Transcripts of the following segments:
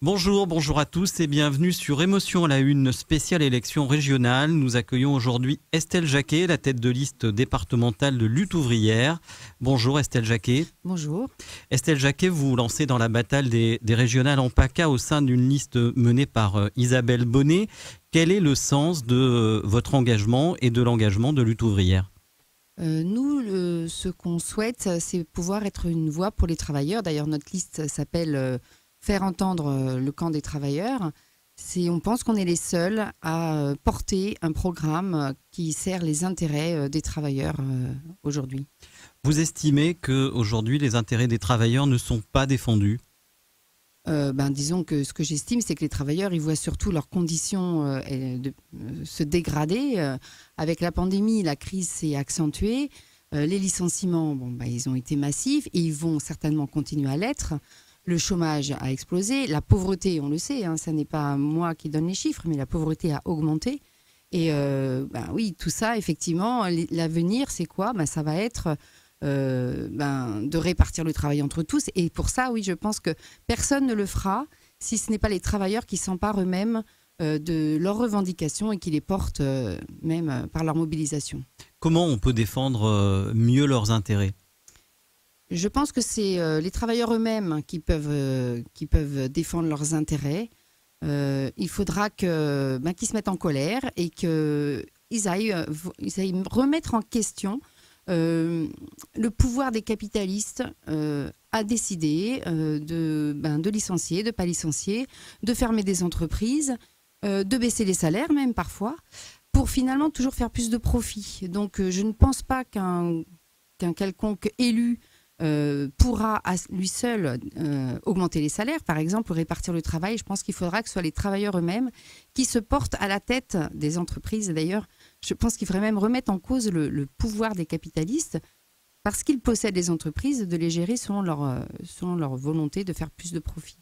Bonjour à tous et bienvenue sur Émotion à la Une, spéciale élection régionale. Nous accueillons aujourd'hui Estelle Jacquet, la tête de liste départementale de Lutte ouvrière. Bonjour Estelle Jacquet. Bonjour. Estelle Jacquet, vous vous lancez dans la bataille des régionales en PACA au sein d'une liste menée par Isabelle Bonnet. Quel est le sens de votre engagement et de l'engagement de Lutte ouvrière ? Nous, ce qu'on souhaite, c'est pouvoir être une voix pour les travailleurs. D'ailleurs, notre liste s'appelle Faire entendre le camp des travailleurs. On pense qu'on est les seuls à porter un programme qui sert les intérêts des travailleurs aujourd'hui. Vous estimez qu'aujourd'hui, les intérêts des travailleurs ne sont pas défendus ? Disons que ce que j'estime, c'est que les travailleurs, ils voient surtout leurs conditions se dégrader. Avec la pandémie, la crise s'est accentuée. Les licenciements, ils ont été massifs et ils vont certainement continuer à l'être. Le chômage a explosé. La pauvreté, on le sait, ce n'est pas moi qui donne les chiffres, mais la pauvreté a augmenté. Et oui, tout ça, effectivement, l'avenir, c'est quoi ? Ça va être de répartir le travail entre tous. Et pour ça, oui, je pense que personne ne le fera si ce n'est pas les travailleurs qui s'emparent eux-mêmes de leurs revendications et qui les portent même par leur mobilisation. Comment on peut défendre mieux leurs intérêts ? Je pense que c'est les travailleurs eux-mêmes qui peuvent défendre leurs intérêts. Il faudra qu'ils se mettent en colère et qu'ils aillent remettre en question le pouvoir des capitalistes à décider de licencier, de ne pas licencier, de fermer des entreprises, de baisser les salaires même parfois, pour finalement toujours faire plus de profit. Donc je ne pense pas qu'un quelconque élu pourra à lui seul augmenter les salaires, par exemple, ou répartir le travail. Je pense qu'il faudra que ce soit les travailleurs eux-mêmes qui se portent à la tête des entreprises. D'ailleurs, je pense qu'il faudrait même remettre en cause le pouvoir des capitalistes, parce qu'ils possèdent les entreprises, de les gérer selon leur volonté de faire plus de profit.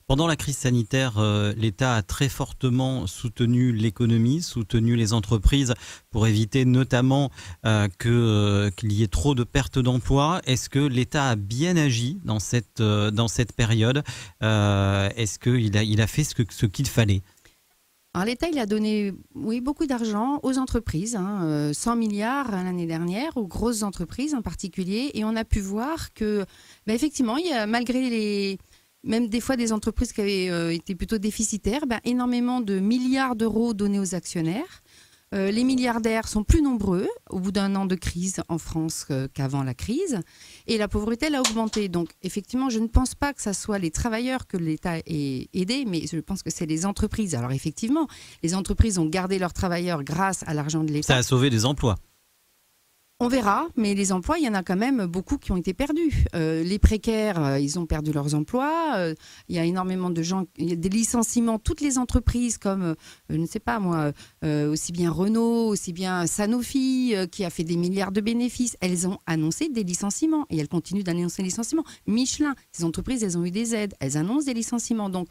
Pendant la crise sanitaire, l'État a très fortement soutenu l'économie, soutenu les entreprises pour éviter notamment qu'il y ait trop de pertes d'emplois. Est-ce que l'État a bien agi dans cette période ? Est-ce qu'il a fait ce qu'il fallait ? Alors l'État, il a donné beaucoup d'argent aux entreprises, 100 milliards l'année dernière, aux grosses entreprises en particulier. Et on a pu voir que, effectivement, il y a, malgré même des fois des entreprises qui avaient été plutôt déficitaires, énormément de milliards d'euros donnés aux actionnaires. Les milliardaires sont plus nombreux au bout d'un an de crise en France qu'avant la crise. Et la pauvreté, elle a augmenté. Donc, effectivement, je ne pense pas que ce soit les travailleurs que l'État ait aidés, mais je pense que c'est les entreprises. Alors, effectivement, les entreprises ont gardé leurs travailleurs grâce à l'argent de l'État. Ça a sauvé des emplois. On verra, mais les emplois, il y en a quand même beaucoup qui ont été perdus. Les précaires, ils ont perdu leurs emplois. Il y a énormément de gens, il y a des licenciements. Toutes les entreprises comme, je ne sais pas moi, aussi bien Renault, aussi bien Sanofi, qui a fait des milliards de bénéfices, elles ont annoncé des licenciements et elles continuent d'annoncer des licenciements. Michelin, ces entreprises, elles ont eu des aides, elles annoncent des licenciements. Donc,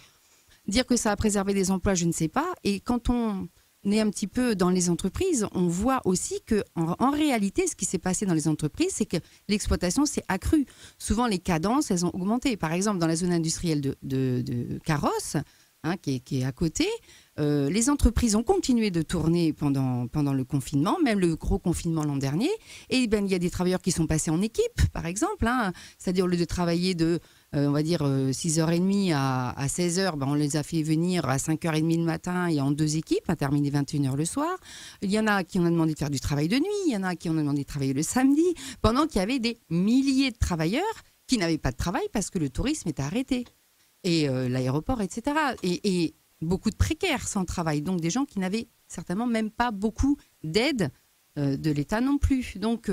dire que ça a préservé des emplois, je ne sais pas. Et quand on est un petit peu dans les entreprises, on voit aussi qu'en réalité, ce qui s'est passé dans les entreprises, c'est que l'exploitation s'est accrue. Souvent, les cadences, elles ont augmenté. Par exemple, dans la zone industrielle de Carrosse, qui est à côté, les entreprises ont continué de tourner pendant le confinement, même le gros confinement l'an dernier. Et il y a des travailleurs qui sont passés en équipe, par exemple. C'est-à-dire, au lieu de travailler de 6h30 à 16h, on les a fait venir à 5h30 le matin et en 2 équipes, à terminer 21h le soir. Il y en a qui ont demandé de faire du travail de nuit, il y en a qui ont demandé de travailler le samedi, pendant qu'il y avait des milliers de travailleurs qui n'avaient pas de travail parce que le tourisme était arrêté. Et l'aéroport, etc. Et beaucoup de précaires sans travail, donc des gens qui n'avaient certainement même pas beaucoup d'aide de l'État non plus. Donc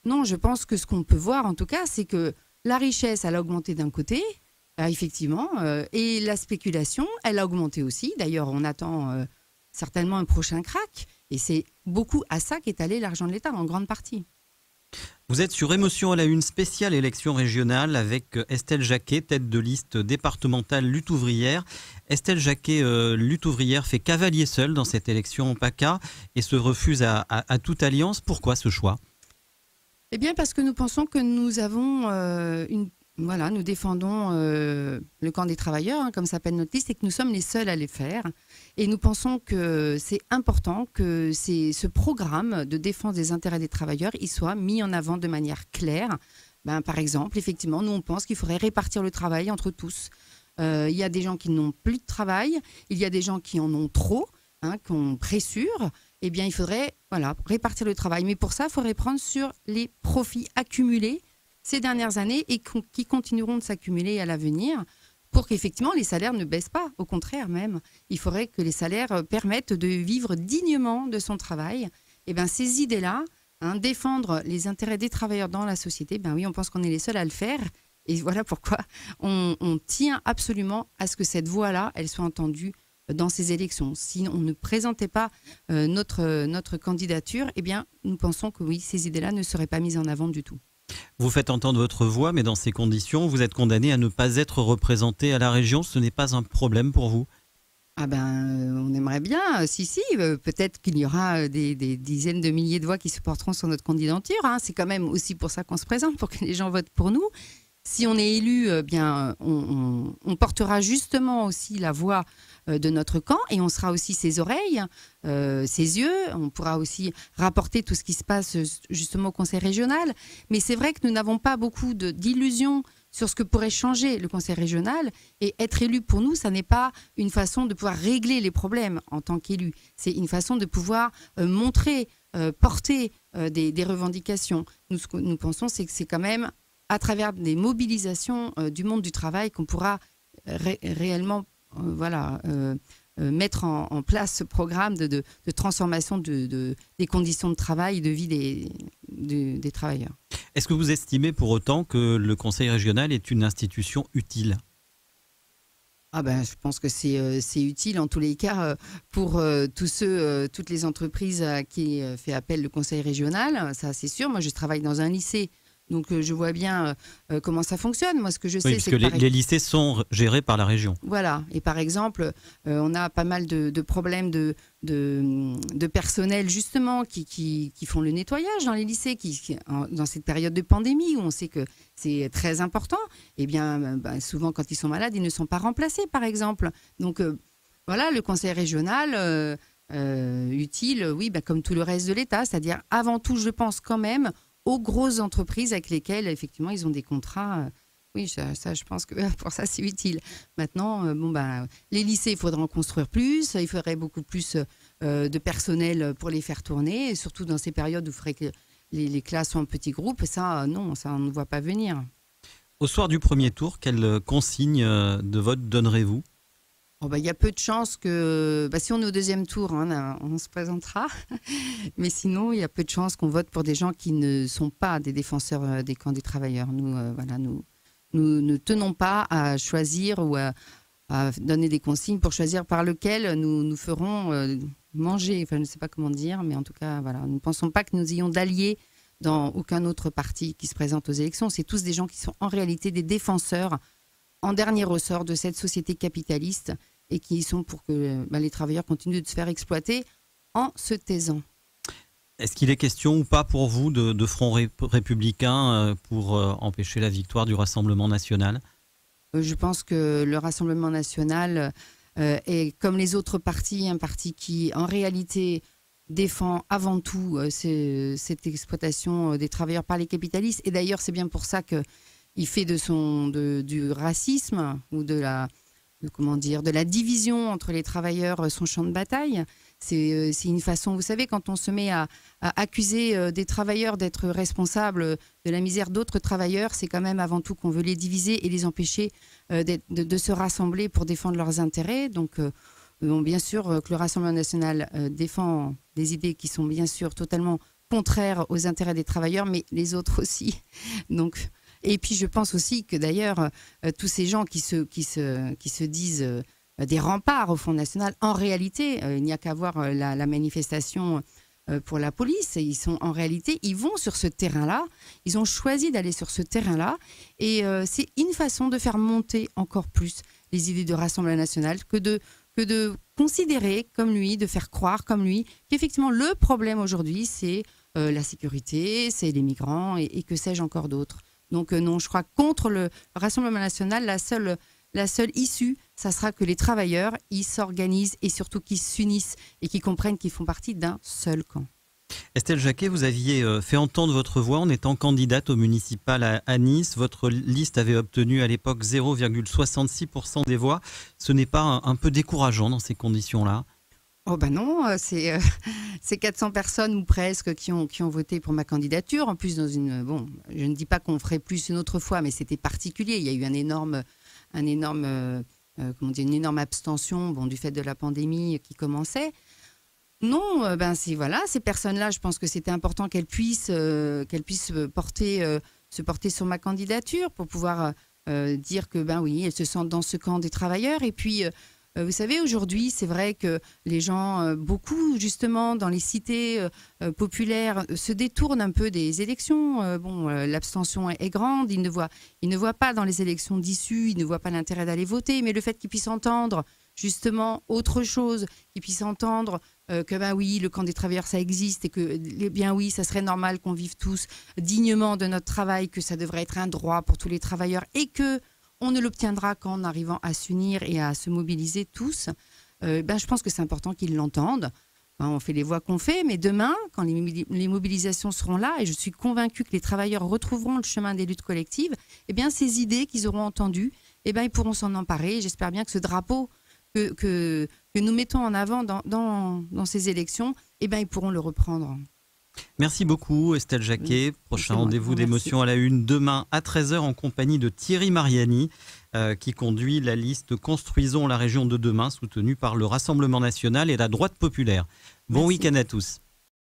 non, je pense que ce qu'on peut voir en tout cas, c'est que la richesse, elle a augmenté d'un côté, effectivement, et la spéculation, elle a augmenté aussi. D'ailleurs, on attend certainement un prochain crack, et c'est beaucoup à ça qu'est allé l'argent de l'État, en grande partie. Vous êtes sur Émotion à la Une, spéciale élection régionale avec Estelle Jacquet, tête de liste départementale Lutte ouvrière. Estelle Jacquet, Lutte ouvrière, fait cavalier seul dans cette élection en PACA et se refuse à toute alliance. Pourquoi ce choix ? Eh bien, parce que nous pensons que nous avons Voilà, nous défendons le camp des travailleurs, comme s'appelle notre liste, et que nous sommes les seuls à les faire. Et nous pensons que c'est important que ce programme de défense des intérêts des travailleurs, il soit mis en avant de manière claire. Par exemple, effectivement, nous on pense qu'il faudrait répartir le travail entre tous. Il y a des gens qui n'ont plus de travail, il y a des gens qui en ont trop, qui ont pressure. Eh bien, il faudrait répartir le travail. Mais pour ça, il faudrait prendre sur les profits accumulés ces dernières années et qui continueront de s'accumuler à l'avenir pour qu'effectivement les salaires ne baissent pas. Au contraire même, il faudrait que les salaires permettent de vivre dignement de son travail. Et bien, ces idées-là, défendre les intérêts des travailleurs dans la société, oui, on pense qu'on est les seuls à le faire. Et voilà pourquoi on tient absolument à ce que cette voix-là, elle soit entendue dans ces élections. Si on ne présentait pas notre candidature, eh bien, nous pensons que oui, ces idées-là ne seraient pas mises en avant du tout. Vous faites entendre votre voix, mais dans ces conditions, vous êtes condamné à ne pas être représenté à la région. Ce n'est pas un problème pour vous? On aimerait bien, peut-être qu'il y aura des dizaines de milliers de voix qui se porteront sur notre candidature. C'est quand même aussi pour ça qu'on se présente, pour que les gens votent pour nous. Si on est élu, on portera justement aussi la voix de notre camp et on sera aussi ses oreilles, ses yeux. On pourra aussi rapporter tout ce qui se passe justement au conseil régional. Mais c'est vrai que nous n'avons pas beaucoup d'illusions sur ce que pourrait changer le conseil régional. Et être élu pour nous, ça n'est pas une façon de pouvoir régler les problèmes en tant qu'élu. C'est une façon de pouvoir montrer, porter des revendications. Nous, ce que nous pensons, c'est que c'est quand même à travers des mobilisations du monde du travail qu'on pourra réellement mettre en place ce programme de transformation des conditions de travail et de vie des travailleurs. Est-ce que vous estimez pour autant que le Conseil régional est une institution utile ? Je pense que c'est utile en tous les cas pour toutes les entreprises à qui fait appel le Conseil régional, ça c'est sûr. Moi je travaille dans un lycée. Donc, je vois bien comment ça fonctionne. Moi, ce que je sais, c'est que les lycées sont gérés par la région. Voilà. Et par exemple, on a pas mal de problèmes de personnel, justement, qui font le nettoyage dans les lycées, dans cette période de pandémie où on sait que c'est très important. Eh bien, souvent, quand ils sont malades, ils ne sont pas remplacés, par exemple. Donc, le conseil régional, utile, oui, comme tout le reste de l'État. C'est-à-dire, avant tout, je pense quand même aux grosses entreprises avec lesquelles, effectivement, ils ont des contrats. Oui, ça, je pense que pour ça, c'est utile. Maintenant, les lycées, il faudra en construire plus. Il faudrait beaucoup plus de personnel pour les faire tourner, et surtout dans ces périodes où il faudrait que les classes soient en petits groupes. Ça, non, ça, on ne voit pas venir. Au soir du premier tour, quelle consigne de vote donnerez-vous ? Il y a peu de chances que, si on est au deuxième tour, on se présentera. Mais sinon, il y a peu de chances qu'on vote pour des gens qui ne sont pas des défenseurs des camps des travailleurs. Nous, nous ne tenons pas à choisir ou à donner des consignes pour choisir par lequel nous ferons manger. Enfin, je ne sais pas comment dire, mais en tout cas, nous ne pensons pas que nous ayons d'alliés dans aucun autre parti qui se présente aux élections. C'est tous des gens qui sont en réalité des défenseurs en dernier ressort de cette société capitaliste et qui sont pour que les travailleurs continuent de se faire exploiter en se taisant. Est-ce qu'il est question ou pas pour vous de front républicain pour empêcher la victoire du Rassemblement national ? Je pense que le Rassemblement national est, comme les autres partis, un parti qui, en réalité, défend avant tout cette exploitation des travailleurs par les capitalistes. Et d'ailleurs, c'est bien pour ça qu'il fait du racisme ou de la division entre les travailleurs son champ de bataille. C'est une façon, vous savez, quand on se met à accuser des travailleurs d'être responsables de la misère d'autres travailleurs, c'est quand même avant tout qu'on veut les diviser et les empêcher de se rassembler pour défendre leurs intérêts. Donc, bien sûr que le Rassemblement national défend des idées qui sont bien sûr totalement contraires aux intérêts des travailleurs, mais les autres aussi. Donc, et puis je pense aussi que d'ailleurs, tous ces gens qui se disent des remparts au Front National, en réalité, il n'y a qu'à voir la manifestation pour la police. En réalité, ils vont sur ce terrain-là. Ils ont choisi d'aller sur ce terrain-là. Et c'est une façon de faire monter encore plus les idées du Rassemblement national que de considérer comme lui, de faire croire comme lui, qu'effectivement, le problème aujourd'hui, c'est la sécurité, c'est les migrants et que sais-je encore d'autres. Donc non, je crois que contre le Rassemblement national, la seule issue, ça sera que les travailleurs, ils s'organisent et surtout qu'ils s'unissent et qu'ils comprennent qu'ils font partie d'un seul camp. Estelle Jacquet, vous aviez fait entendre votre voix en étant candidate au municipal à Nice. Votre liste avait obtenu à l'époque 0,66% des voix. Ce n'est pas un peu décourageant dans ces conditions-là? Oh ben non, c'est 400 personnes ou presque qui ont voté pour ma candidature. En plus, bon, je ne dis pas qu'on ferait plus une autre fois, mais c'était particulier. Il y a eu une énorme abstention, bon, du fait de la pandémie qui commençait. Non, voilà, ces personnes-là, je pense que c'était important qu'elles puissent se porter sur ma candidature pour pouvoir dire que oui, elles se sentent dans ce camp des travailleurs. Et puis, vous savez, aujourd'hui, c'est vrai que les gens, beaucoup justement dans les cités populaires, se détournent un peu des élections. L'abstention est grande, ils ne voient pas dans les élections d'issue, ils ne voient pas l'intérêt d'aller voter, mais le fait qu'ils puissent entendre justement autre chose, qu'ils puissent entendre que oui, le camp des travailleurs, ça existe et que oui, ça serait normal qu'on vive tous dignement de notre travail, que ça devrait être un droit pour tous les travailleurs et que on ne l'obtiendra qu'en arrivant à s'unir et à se mobiliser tous. Je pense que c'est important qu'ils l'entendent. On fait les voix qu'on fait, mais demain, quand les mobilisations seront là, et je suis convaincue que les travailleurs retrouveront le chemin des luttes collectives, ces idées qu'ils auront entendues, ils pourront s'en emparer. J'espère bien que ce drapeau que nous mettons en avant dans ces élections, ils pourront le reprendre. Merci beaucoup Estelle Jacquet. Prochain rendez-vous d'émotion à la une demain à 13h en compagnie de Thierry Mariani qui conduit la liste Construisons la région de demain soutenue par le Rassemblement national et la droite populaire. Bon week-end à tous.